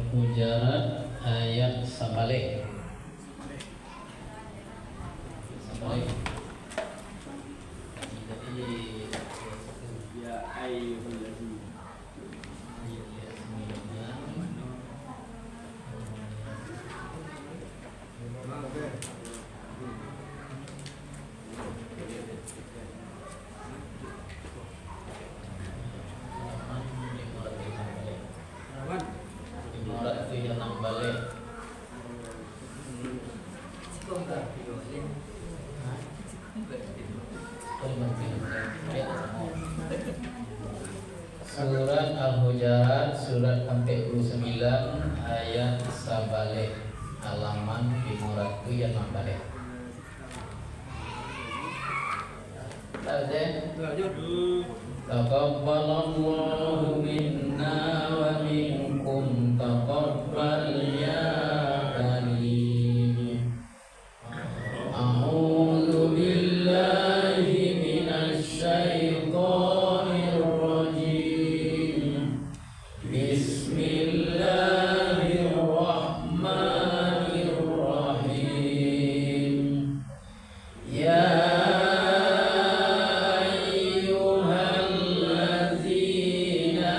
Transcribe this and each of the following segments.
Al-Hujarat ayat sabalik. Surat Al-Hujarat surat 49 ayat sabalik, halaman 500 yang balik. Taqabbalallahu minna wa minkum taqabbal ya karim. A'udzu billahi minasy syaithanir rajim. Bismillahirrahmanirrahim. Ya ayyuhallazina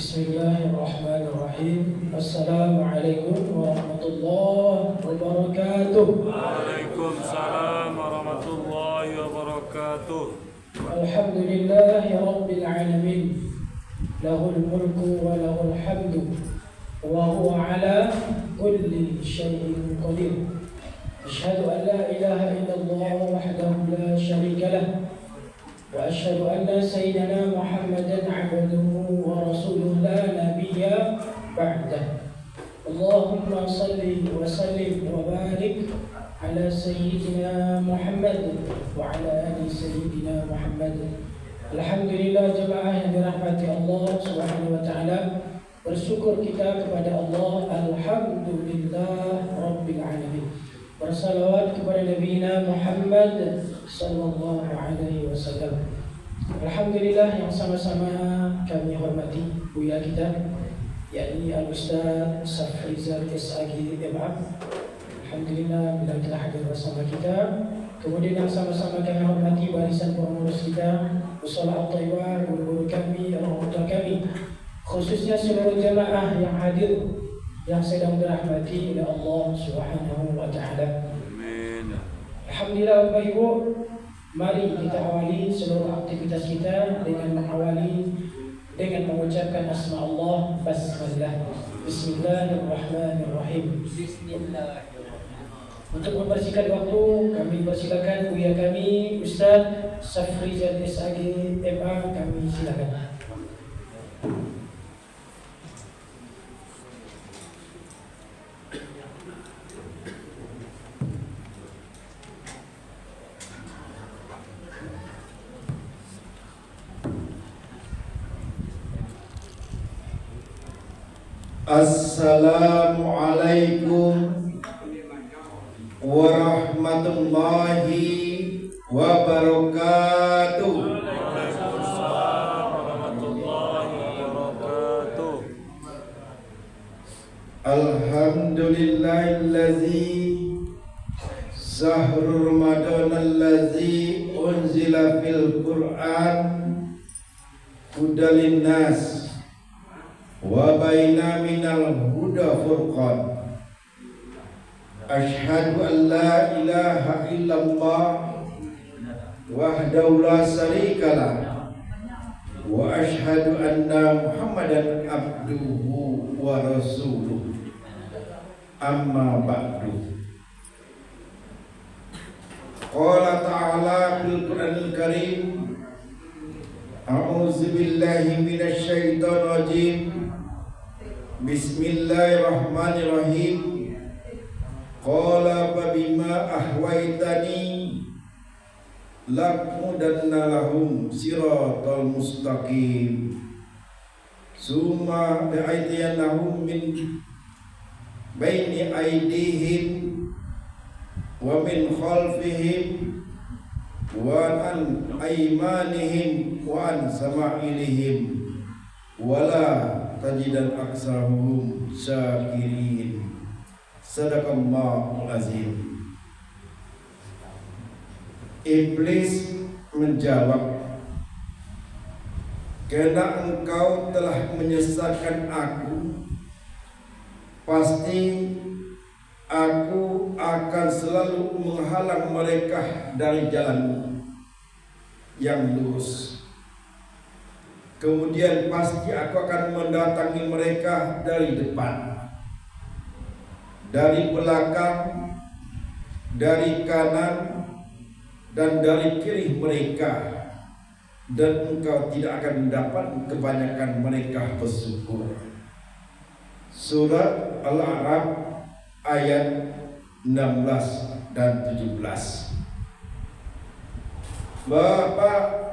Bismillahirrahmanirrahim. Assalamualaikum warahmatullahi wabarakatuh. Waalaikumsalam warahmatullahi wabarakatuh. Alhamdulillahi rabbil alamin. Lahul mulku wa lahul hamdu wa huwa ala kulli syai'in qadir. Asyhadu an la ilaha illallah wahdahu la syarika lah. وأشهد أن سيدنا محمدا عبده ورسوله لا نبي بعده اللهم صل وسلم وبارك على سيدنا محمد وعلى آل سيدنا محمد. Alhamdulillah jemaah yang dirahmati Allah Subhanahu wa taala, bersyukur kita kepada Allah. Alhamdulillah rabbil alamin. Bersalawat kepada Nabi Muhammad sallallahu alaihi wasallam. Alhamdulillah yang sama-sama kami hormati buya kita, yakni Al-Ustaz Safrizal SAG MA. Alhamdulillah bila telah hadir bersama kita. Kemudian yang sama-sama kami hormati barisan pengurus kita, usaha at-taibah, guru-guru kami, orang tua kami, khususnya seluruh jemaah yang hadir yang sedang dirahmati oleh Allah Subhanahu wa taala. Amin. Alhamdulillah Bapak Ibu, mari kita awali seluruh aktivitas kita dengan mengucapkan asma Allah basmalah. Bismillahirrahmanirrahim. Untuk membersihkan waktu, kami persilakan buya kami Ustaz Safrizal SAG MA, kami silakan. Assalamualaikum warahmatullahi wabarakatuh. Waalaikumsalam warahmatullahi wabarakatuh. Alhamdulillahillazi Syahrul Ramadan allazi unzila fil Qur'an hudalin nas wa baina minal huda furqan. Asyhadu an la ilaha illallah wahdahu la syarikalah wa asyhadu anna Muhammadan abduhu wa rasuluh. Amma ba'du. Qala ta'ala fil Qur'anil Karim, a'udzu billahi minasy syaithanir rajim. Bismillahirrahmanirrahim. Qala fabima ahwaitani laqudanna lahum siratal mustaqim. Summa bi'aydiyannahum min baini aydihim wa min khalfihim wa an aymanihim wa an sama'ilihim wala tajidan aksarahum syakirin. Sadaqallahul azim. Iblis menjawab, "Karena engkau telah menyesatkan aku, pasti aku akan selalu menghalang mereka dari jalanmu yang lurus. Kemudian pasti aku akan mendatangi mereka dari depan, dari belakang, dari kanan, dan dari kiri mereka, dan engkau tidak akan mendapat kebanyakan mereka bersyukur." Surat Al-A'raf ayat 16 dan 17. Bapak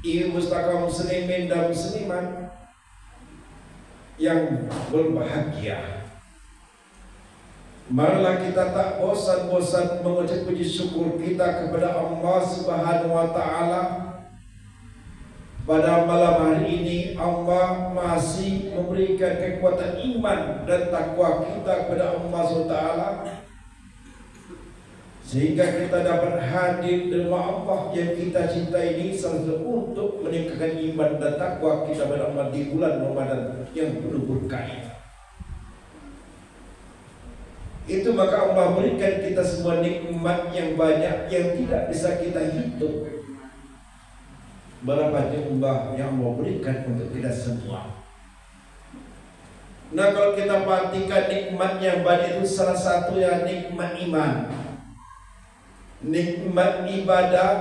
Ibu kaum muslimin dan muslimat yang berbahagia, marilah kita tak bosan-bosan mengucap puji syukur kita kepada Allah Subhanahu wa taala. Pada malam hari ini Allah masih memberikan kekuatan iman dan takwa kita kepada Allah SWT, sehingga kita dapat hadir di rumah Allah yang kita cintai ini selalu untuk meningkatkan iman dan takwa kita beramal di bulan Ramadan yang penuh berkah. Itu maka Allah berikan kita semua nikmat yang banyak yang tidak bisa kita hitung. Berapa jumlah yang Allah berikan untuk kita semua. Nah, kalau kita perhatikan nikmat yang banyak itu salah satu yang nikmat iman, nikmat ibadah,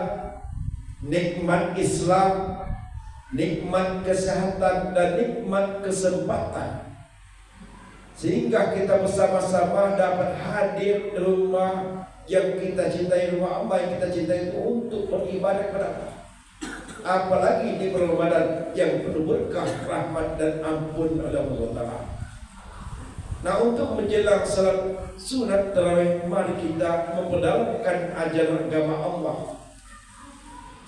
nikmat Islam, nikmat kesehatan, dan nikmat kesempatan. Sehingga kita bersama-sama dapat hadir di rumah yang kita cintai, rumah Allah yang kita cintai itu untuk beribadah kepada Allah. Apalagi di bulan Ramadan yang penuh berkah, rahmat dan ampun oleh Allah Taala. Nah, untuk menjelang salat sunat tarawih, mari kita memperdalamkan ajaran agama Allah.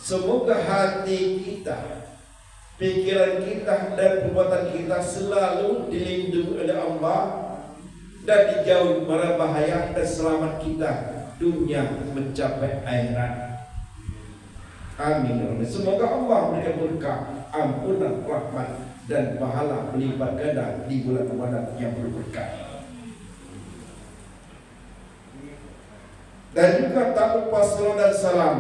Semoga hati kita, pikiran kita dan perbuatan kita selalu dilindungi oleh Allah dan dijauhi mara bahaya dan selamat kita dunia mencapai akhirat. Amin. Semoga Allah memberikan berkah, ampunan, rahmat dan pahala berlipat ganda di bulan Ramadan yang berberkah. Dan juga tak lupa salawat dan salam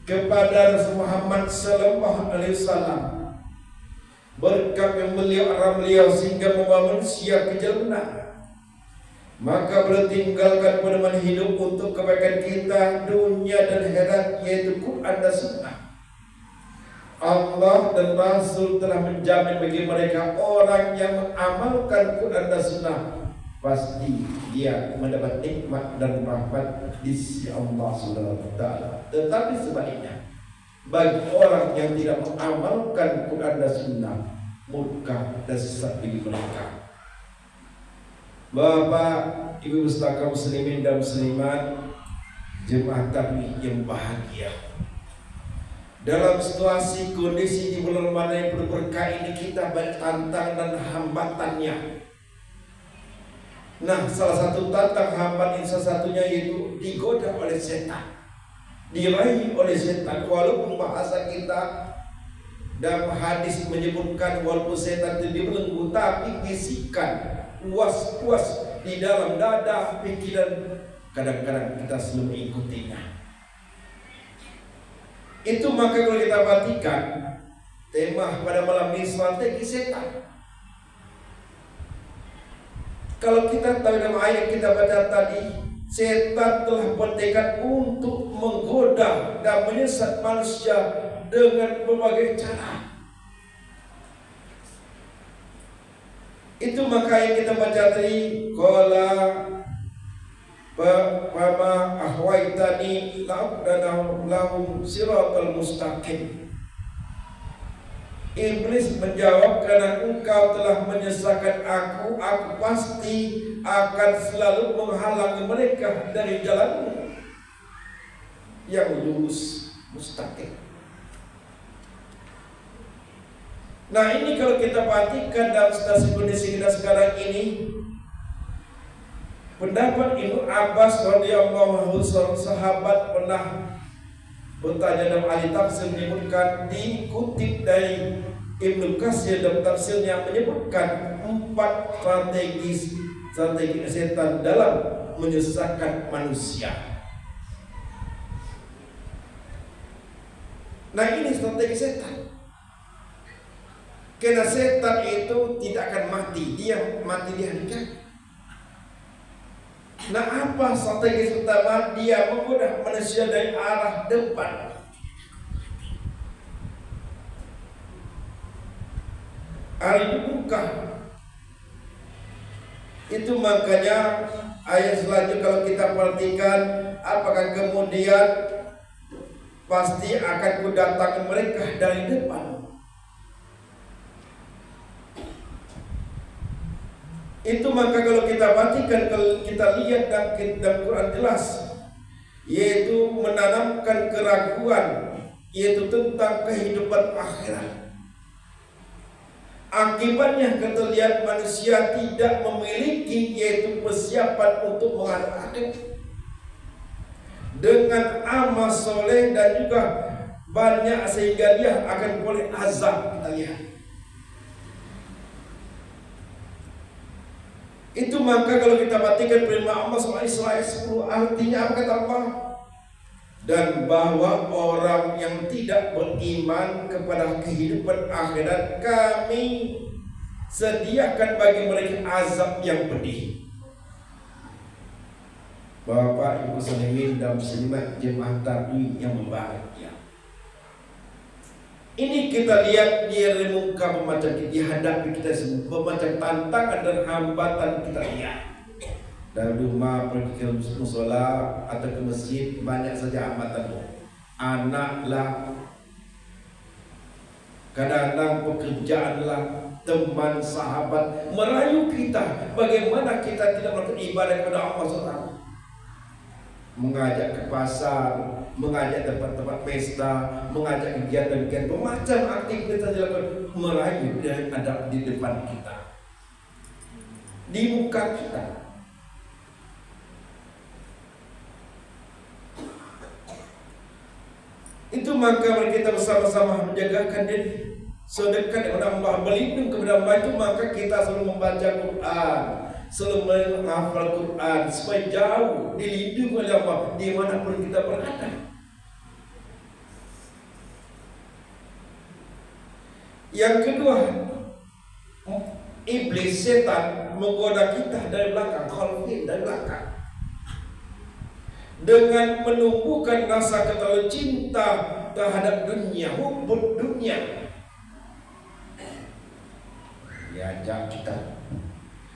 kepada Rasul Muhammad sallallahu alaihi wasallam, berkat yang beliau sehingga membawa manusia ke jalan benar. Maka beliau tinggalkan pedoman hidup untuk kebaikan kita dunia dan akhirat, yaitu Quran dan Sunnah. Allah dan Rasul telah menjamin bagi mereka orang yang mengamalkan Quran dan Sunnah, pasti dia mendapat nikmat dan rahmat di sisi Allah Subhanahu wa Ta'ala. Tetapi sebaliknya, bagi orang yang tidak mengamalkan Quran dan Sunnah, murka dan sesat bagi mereka. Bapak, Ibu sekalian muslimin dan muslimat, jemaah takmir yang bahagia. Dalam situasi kondisi di bulan Ramadan yang berberkah ini, kita banyak tantangan dan hambatannya. Nah, salah satu tantang hambat ini salah satunya yaitu digoda oleh setan, diraih oleh setan. Walaupun bahasa kita dalam hadis menyebutkan walaupun setan itu dibelenggu, tapi bisikan puas-puas di dalam dada pikiran kadang-kadang kita selalu mengikutinya. Itu maka kalau kita perhatikan tema pada malam ini, strategi setan. Kalau kita tahu dalam ayat kita baca tadi, setan telah bertekad untuk menggoda dan menyesat manusia dengan berbagai cara. Itu maka yang kita baca tadi, qala fama ahwaitani lahum siratal mustaqim. Iblis menjawab, karena engkau telah menyesatkan aku pasti akan selalu menghalangi mereka dari jalanmu yang lurus mustaqim. Nah, ini kalau kita perhatikan dalam situasi kondisi kita sekarang ini, pendapat Ibnu Abbas radhiyallahu anhu, seorang sahabat, pernah bertanya dalam ahli tafsir, menyebutkan, dikutip dari Ibnu Katsir dalam tafsirnya, menyebutkan 4 strategi setan dalam menyesatkan manusia. Nah, ini strategi setan. Karena setan itu tidak akan mati, dia mati di hari kiamat. Nah, apa strategi pertama? Dia menggoda manusia dari arah depan. Hari dibuka. Itu makanya ayat selanjutnya kalau kita perhatikan, apakah kemudian pasti akan kudatangkan mereka dari depan. Itu maka kalau kita perhatikan, kalau kita lihat dalam Quran jelas, yaitu menanamkan keraguan, yaitu tentang kehidupan akhirat. Akibatnya kita lihat manusia tidak memiliki yaitu persiapan untuk menghadapi akhirat. dengan amal soleh dan juga banyak sehingga dia akan boleh azab. Kita lihat. Itu maka kalau kita perhatikan firman Allah surah Isra 10 artinya apa kata Allah? Dan bahwa orang yang tidak beriman kepada kehidupan akhirat kami sediakan bagi mereka azab yang pedih. Bapak Ibu muslimin dan muslimat jemaah taklim yang berbahagia. Ini kita lihat di muka macam dihadapi kita semua macam tantangan dan hambatan kita lihat. Dari rumah pergi ke musola atau ke masjid banyak saja hambatan. Anak lah, kadang-kadang pekerjaan lah, teman, sahabat merayu kita bagaimana kita tidak melakukan ibadah kepada Allah SWT. Mengajak ke pasar, mengajak tempat-tempat pesta, mengajak kegiatan-kegiatan bermacam aktivitas dilakukan, merayu dan ada di depan kita, di muka kita. Itu maka mari kita bersama-sama menjagakan diri, sedekah kepada Allah, berlindung kepada Allah. Itu maka kita selalu membaca Quran, selalu menghafal Quran supaya jauh dilindungi oleh Allah dimanapun kita berada. Yang kedua, iblis setan menggoda kita dari belakang, khalqin dari belakang, dengan menumbuhkan rasa terlalu cinta terhadap dunia, hubbud dunia. Diajak kita.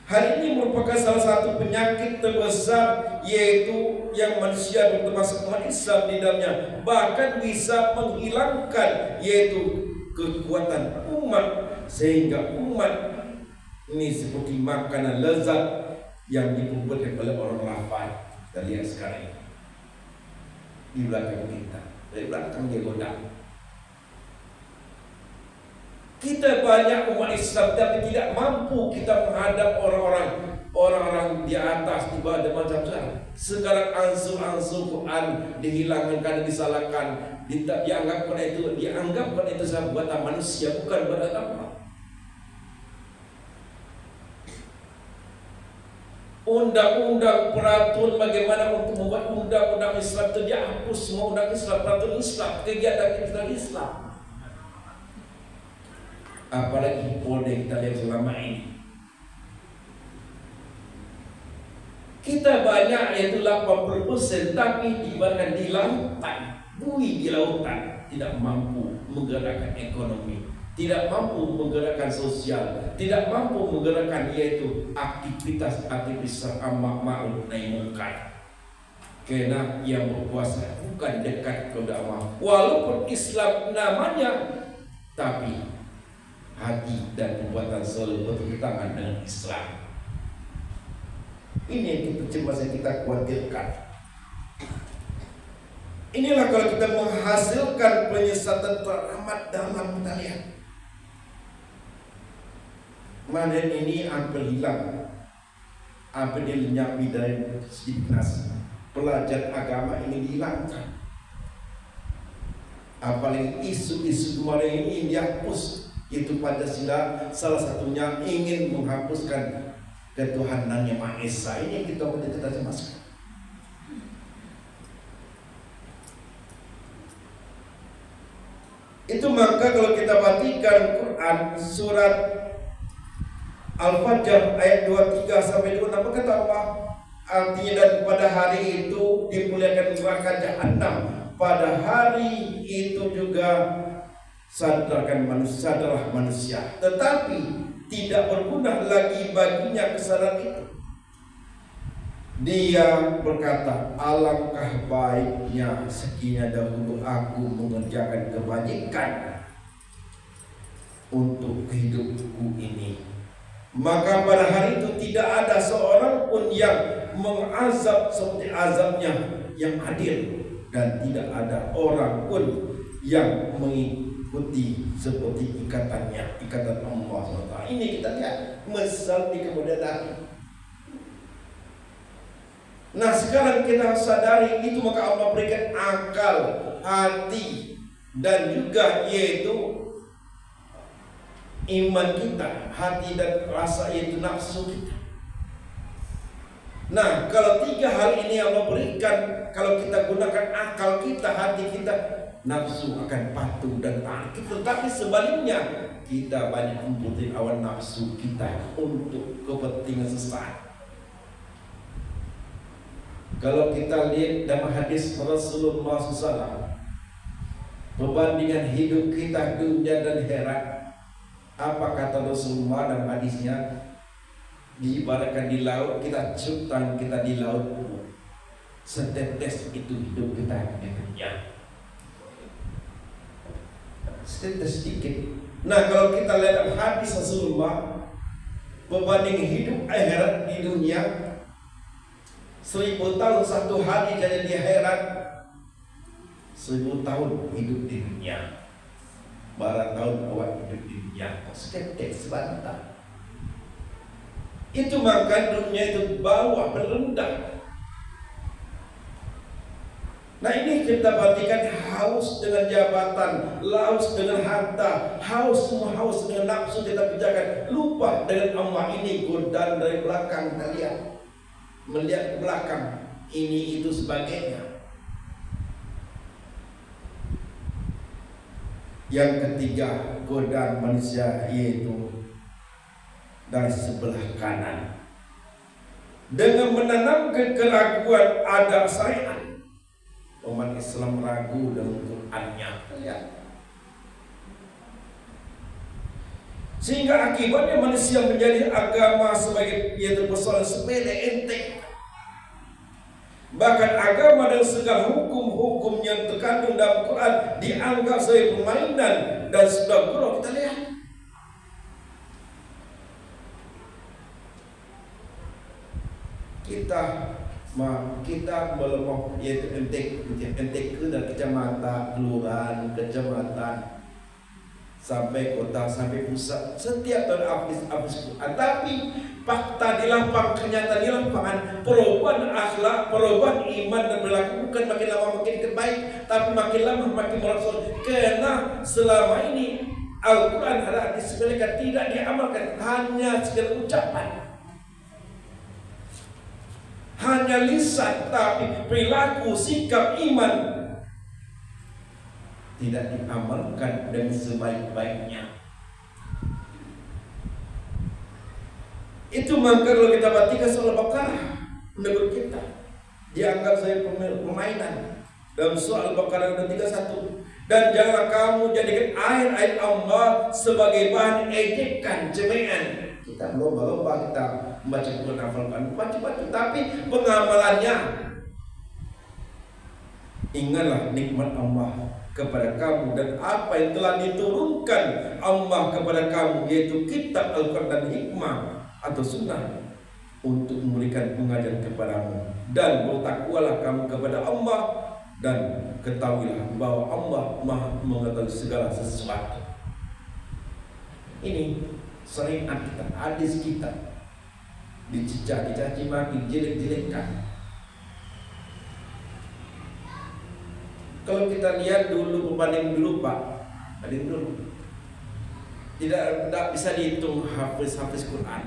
Hal ini merupakan salah satu penyakit terbesar, yaitu yang manusia termasuk umat Islam di dalamnya, bahkan bisa menghilangkan yaitu kekuatan umat, sehingga umat ini seperti makanan lezat yang dikumpulkan oleh orang lapar. Kita lihat sekarang ini di belakang kita, dari belakang dia goda. Kita banyak umat Islam tapi tidak mampu kita menghadap orang-orang di atas, di bawah dan macam cara. Sekarang ansur-ansur Quran dihilangkan karena disalahkan, dianggap itu sebuah buatan manusia, bukan buatan Allah. Undang-undang peraturan bagaimana untuk membuat undang-undang Islam itu dihapus, semua undang Islam, peraturan Islam, kegiatan Islam. Apalagi polda kita lihat selama ini. Kita banyak yaitu 80%, tapi diibaratkan di lautan, bui di lautan, tidak mampu menggerakkan ekonomi, tidak mampu menggerakkan sosial, tidak mampu menggerakkan yaitu aktivitas amar ma'ruf nahi munkar. Karena yang berkuasa bukan dekat kepada Allah. Walaupun Islam namanya, tapi hati dan perbuatan selalu bertentangan dengan Islam. Ini yang kita khawatirkan. Inilah kalau kita menghasilkan penyesatan teramat dalam, kita lihat. Mana ini hampir hilang, hampir dilenyapi dari Sidnas. Pelajar agama ini dihilangkan. Apalagi isu-isu kemarin ini dihapus. Itu Pancasila salah satunya ingin menghapuskan ketuhanan yang Maha Esa. Ini yang kita cemaskan. Itu maka kalau kita perhatikan Quran surat Al-Fajr ayat 23 sampai 26, apa kata Allah? Artinya, dan pada hari itu dimuliakan neraka Jahannam. Pada hari itu juga sadarlah manusia, tetapi tidak berguna lagi baginya kesadaran itu. Dia berkata, alangkah baiknya sekiranya dahulu aku mengerjakan kebajikan untuk hidupku ini, maka pada hari itu tidak ada seorang pun yang mengazab seperti azabnya yang adil, dan tidak ada orang pun yang mengikuti seperti ikatan Allah SWT. Ini kita lihat misal di kemudian hari. Nah sekarang kita sadari itu, maka Allah berikan akal, hati, dan juga yaitu iman kita, hati dan rasa yaitu nafsu kita. Nah kalau tiga hal ini Allah berikan, kalau kita gunakan akal kita, hati kita, nafsu akan patuh dan taat. Tetapi sebaliknya kita banyak membutuhkan awan nafsu kita untuk kepentingan sesaat. Kalau kita lihat dalam hadis Rasulullah SAW, perbandingan hidup kita dunia dan akhirat, apa kata Rasulullah dalam hadisnya? Diibaratkan di laut, kita cutang kita di laut, setetes itu hidup kita di dunia, setetes sedikit. Nah kalau kita lihat dalam hadis Rasulullah, perbandingan hidup akhirat di dunia, 1000 tahun satu hari jadi di akhirat, 1000 tahun hidup di dunia. Barat tahun awak hidup di dunia, setetes sebentar. Itu maka dunia itu bawah, merendah. Nah ini kita perhatikan, haus dengan jabatan, haus dengan harta, haus dengan nafsu kita kerjakan, lupa dengan Allah. Ini godaan dari belakang kalian, melihat ke belakang, ini itu sebagainya. Yang ketiga, godaan manusia yaitu dari sebelah kanan, dengan menanamkan keraguan ada syariat. Umat Islam ragu dengan Qurannya, lihat. Sehingga akibatnya manusia menjadi agama sebagai yaitu persoalan sepele, enteng. Bahkan agama dan segala hukum-hukum yang terkandung dalam Quran dianggap sebagai permainan dan sudah buruk. Kita lihat. Kita melemah yaitu MTQ dan kecamatan, kelurahan, kecamatan, sampai kota, sampai pusat, setiap tahun habis Quran. Tapi fakta di lapangan, kenyataan di lapangan, perubahan akhlak, perubahan iman dan perilaku bukan makin lama makin baik, tapi makin lama makin merosot. Karena selama ini Al-Quran hadis mereka tidak diamalkan, hanya sekedar ucapan, hanya lisan, tapi perilaku, sikap, iman tidak diamalkan dengan sebaik-baiknya. Itu maka kalau kita perhatikan surah Al-Baqarah, menurut kita dianggap sebagai permainan. Dalam surah Al-Baqarah 31, dan janganlah kamu jadikan ayat-ayat Allah sebagai bahan ejekan, cemean. Kita lomba-lomba kita membaca Quran, hafalkan, baca-baca, tapi pengamalannya, ingatlah nikmat Allah kepada kamu dan apa yang telah diturunkan Allah kepada kamu, yaitu kitab Al-Quran dan hikmah atau sunnah, untuk memberikan pengajaran kepadamu. Dan bertakwalah kamu kepada Allah, dan ketahuilah bahwa Allah Maha mengetahui segala sesuatu. Ini syariat kita, hadis kita, dicaci maki, jelek-jelekkan. Kalau kita lihat dulu, berbanding dulu Pak, banding dulu, tidak bisa dihitung hafiz Quran,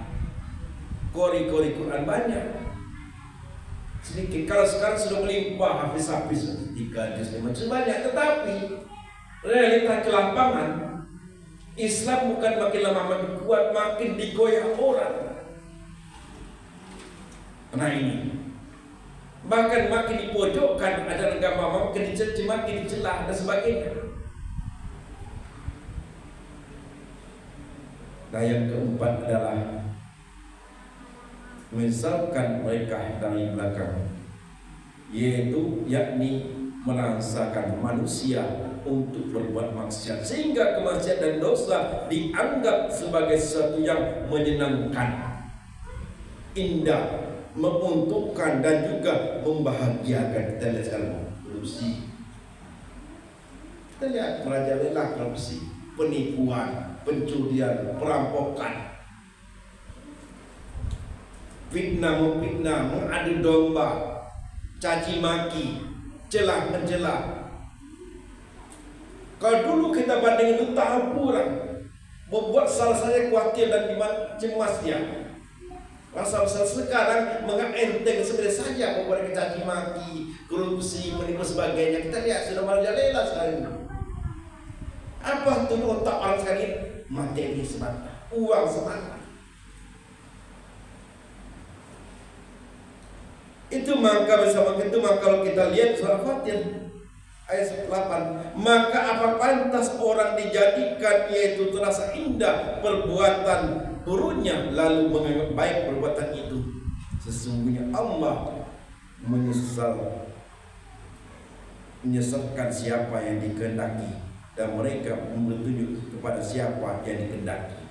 kori Quran banyak, sedikit. Kalau sekarang sudah melimpah hafiz 3 juz 5 juz banyak, tetapi realita ke lapangan Islam bukan makin lama makin kuat, makin digoyah orang. Nah ini, bahkan makin dipojokkan, ada agama makin dicaci, makin dicela dan sebagainya. Nah yang keempat adalah misalkan mereka dari belakang, yaitu yakni menangsakan manusia untuk berbuat maksiat, sehingga kemaksiatan dan dosa dianggap sebagai sesuatu yang menyenangkan, indah, menguntungkan dan juga membahagiakan. Kita lihat sekarang korupsi, kita lihat merajalela korupsi, penipuan, pencurian, perampokan, fitnah memfitnah, mengadu domba, caci maki, celah mencela. Kalau dulu kita bandingin itu taburan, membuat salah saya khawatir dan cemas dia. Pasal sekarang menenteng sebenarnya saja membuat caci maki, korupsi, menipu sebagainya. Kita lihat sudah merajalela sekarang ini. Apa itu otak orang sekarang ini? Materi semata, uang semata. Itu maka bersama itu maka kalau kita lihat surah Fatir ayat 8, maka apa pantas orang dijadikan yaitu terasa indah perbuatan turunnya lalu menganggap baik perbuatan itu. Sesungguhnya Allah menyesatkan siapa yang dikehendaki dan mereka bertunjuk kepada siapa yang dikehendaki.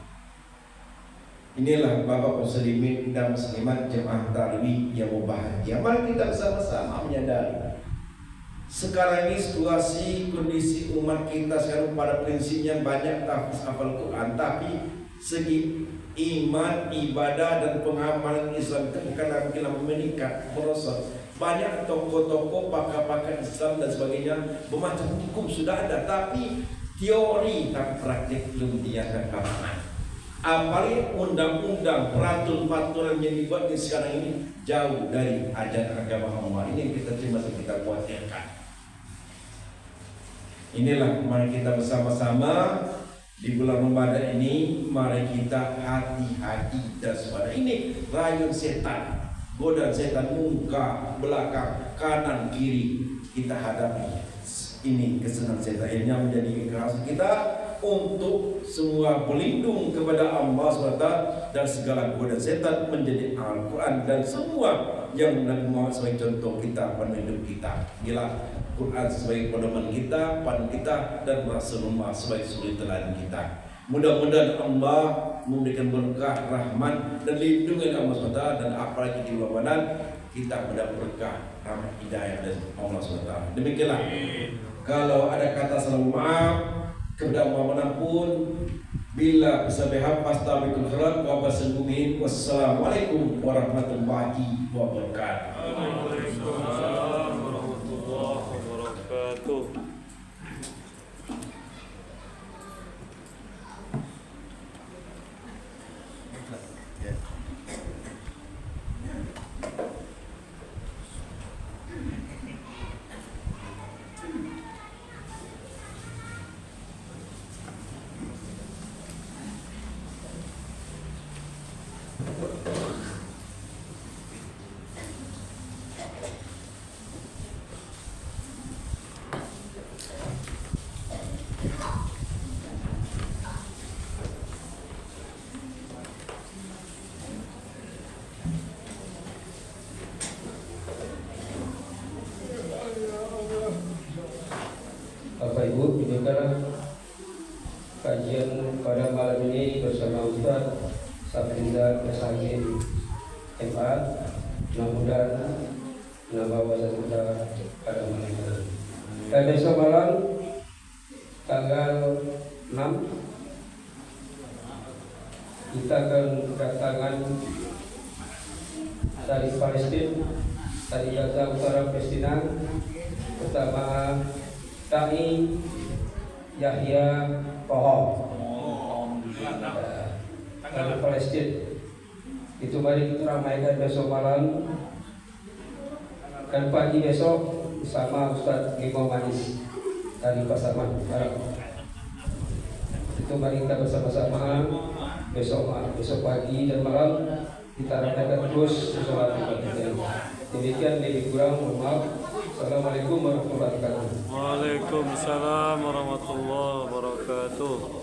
Inilah Bapak muslimin dan muslimat jemaah tarawih yang berbahagia. Mari kita bersama-sama menyadari sekarang ini situasi kondisi umat kita sekarang pada prinsipnya banyak hafal Quran, tapi segi iman, ibadah dan pengamalan Islam itu bukan lagi meningkat, merosot. Banyak tokoh-tokoh pakar-pakar Islam dan sebagainya bermacam hukum sudah ada, tapi teori dan praktik belum dilakukan. Apalagi undang-undang peraturan-peraturan yang dibuat di sekarang ini jauh dari ajaran agama Muhammad. Ini yang kita kita khawatirkan. Inilah mari kita bersama-sama di bulan Ramadan ini, mari kita hati-hati dan sebagainya. Ini rayuan setan, godaan setan muka, belakang, kanan, kiri kita hadapi. Ini kesenangan setan ini yang menjadi kekerasan kita untuk semua berlindung kepada Allah SWT dan segala godaan setan menjadi Al-Quran dan semua yang Nabi Muhammad sebagai contoh kita, penuntut kita. Bila Quran sebagai pedoman kita, panduan kita, dan Rasulullah sebagai suri teladan kita. Mudah-mudahan Allah memberikan berkah, rahmat dan lindungan Allah SWT, dan apalagi di Ramadan kita mendapat berkah, rahmat, hidayah dari Allah SWT. Demikianlah. Kalau ada kata salah maaf kepada Muhammad pun, bila bersabihah fastabiqul khairat wa basyiril. Wassalamualaikum warahmatullahi wabarakatuh. Waalaikumsalam warahmatullahi wabarakatuh. Bapak Ibu, inilah kajian pada malam ini bersama Ustaz Safrinda Kesahin MA. Mudah-mudahan menambah wawasan kita pada malam ini. Dan besok malam tanggal 6 kita akan kedatangan dari Palestina, dari Gaza Utara Palestina, pertama Dai Yahya Pohon dari Palestina. Itu mari kita ramaikan besok malam dan pagi besok bersama Ustaz Limau Manis dari Pasaman Barat. Itu mari kita bersama-sama besok pagi dan malam kita ramaikan terus sholat ibadah. Demikian lebih kurang, mohon maaf. Assalamualaikum warahmatullahi wabarakatuh. Waalaikumsalam warahmatullahi wabarakatuh.